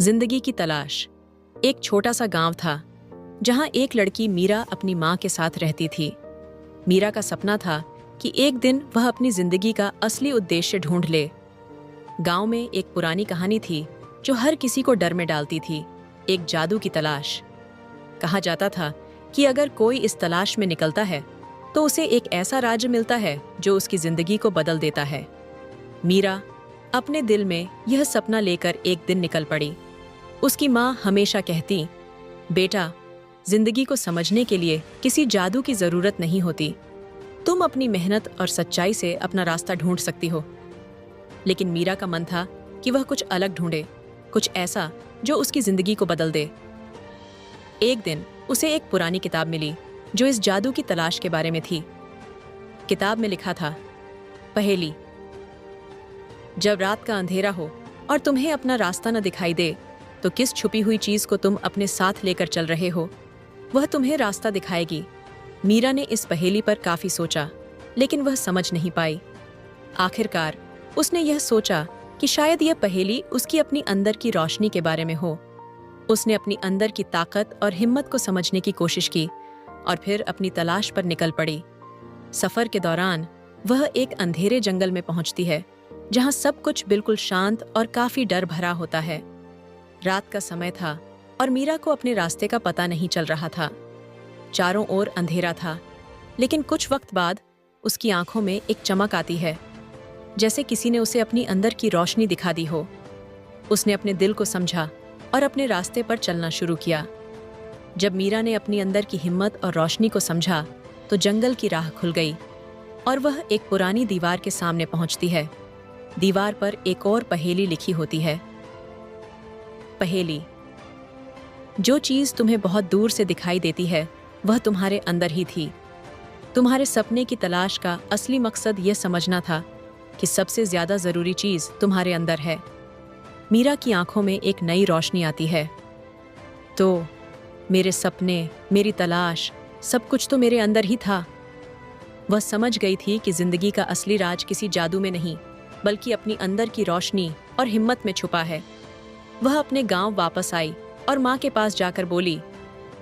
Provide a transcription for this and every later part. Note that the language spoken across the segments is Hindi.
जिंदगी की तलाश। एक छोटा सा गांव था जहां एक लड़की मीरा अपनी मां के साथ रहती थी। मीरा का सपना था कि एक दिन वह अपनी जिंदगी का असली उद्देश्य ढूंढ ले। गांव में एक पुरानी कहानी थी जो हर किसी को डर में डालती थी, एक जादू की तलाश। कहा जाता था कि अगर कोई इस तलाश में निकलता है तो उसे एक ऐसा राज्य मिलता है जो उसकी जिंदगी को बदल देता है। मीरा अपने दिल में यह सपना लेकर एक दिन निकल पड़ी। उसकी माँ हमेशा कहती, बेटा, जिंदगी को समझने के लिए किसी जादू की जरूरत नहीं होती। तुम अपनी मेहनत और सच्चाई से अपना रास्ता ढूंढ सकती हो। लेकिन मीरा का मन था कि वह कुछ अलग ढूंढे, कुछ ऐसा जो उसकी जिंदगी को बदल दे। एक दिन उसे एक पुरानी किताब मिली जो इस जादू की तलाश के बारे में थी। किताब में लिखा था, पहेली। जब रात का अंधेरा हो और तुम्हें अपना रास्ता न दिखाई दे, तो किस छुपी हुई चीज को तुम अपने साथ लेकर चल रहे हो, वह तुम्हें रास्ता दिखाएगी। मीरा ने इस पहेली पर काफी सोचा, लेकिन वह समझ नहीं पाई। आखिरकार उसने यह सोचा कि शायद यह पहेली उसकी अपनी अंदर की रोशनी के बारे में हो। उसने अपनी अंदर की ताकत और हिम्मत को समझने की कोशिश की और फिर अपनी तलाश पर निकल पड़ी। सफर के दौरान वह एक अंधेरे जंगल में पहुंचती है जहां सब कुछ बिल्कुल शांत और काफी डर भरा होता है। रात का समय था और मीरा को अपने रास्ते का पता नहीं चल रहा था। चारों ओर अंधेरा था, लेकिन कुछ वक्त बाद उसकी आंखों में एक चमक आती है, जैसे किसी ने उसे अपनी अंदर की रोशनी दिखा दी हो। उसने अपने दिल को समझा और अपने रास्ते पर चलना शुरू किया। जब मीरा ने अपनी अंदर की हिम्मत और रोशनी को समझा, तो जंगल की राह खुल गई और वह एक पुरानी दीवार के सामने पहुंचती है। दीवार पर एक और पहेली लिखी होती है। पहेली। जो चीज तुम्हें बहुत दूर से दिखाई देती है, वह तुम्हारे अंदर ही थी। तुम्हारे सपने की तलाश का असली मकसद यह समझना था कि सबसे ज्यादा जरूरी चीज तुम्हारे अंदर है। मीरा की आंखों में एक नई रोशनी आती है। तो मेरे सपने, मेरी तलाश, सब कुछ तो मेरे अंदर ही था। वह समझ गई थी कि जिंदगी का असली राज किसी जादू में नहीं, बल्कि अपनी अंदर की रोशनी और हिम्मत में छुपा है। वह अपने गांव वापस आई और माँ के पास जाकर बोली,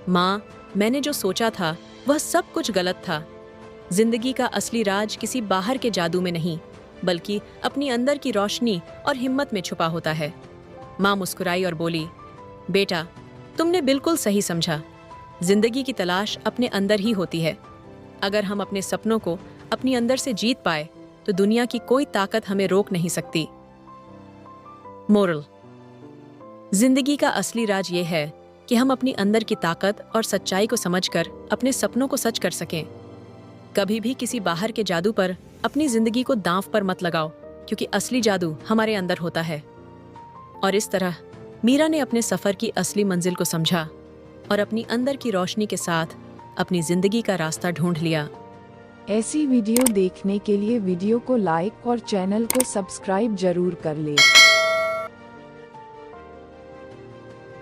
माँ, मैंने जो सोचा था वह सब कुछ गलत था। जिंदगी का असली राज किसी बाहर के जादू में नहीं, बल्कि अपनी अंदर की रोशनी और हिम्मत में छुपा होता है। माँ मुस्कुराई और बोली, बेटा, तुमने बिल्कुल सही समझा। जिंदगी की तलाश अपने अंदर ही होती है। अगर हम अपने सपनों को अपनी अंदर से जीत पाए, तो दुनिया की कोई ताकत हमें रोक नहीं सकती। मोरल। जिंदगी का असली राज ये है कि हम अपनी अंदर की ताकत और सच्चाई को समझकर अपने सपनों को सच कर सकें। कभी भी किसी बाहर के जादू पर अपनी जिंदगी को दांव पर मत लगाओ, क्योंकि असली जादू हमारे अंदर होता है। और इस तरह मीरा ने अपने सफर की असली मंजिल को समझा और अपनी अंदर की रोशनी के साथ अपनी जिंदगी का रास्ता ढूंढ लिया। ऐसी वीडियो देखने के लिए वीडियो को लाइक और चैनल को सब्सक्राइब जरूर कर ले।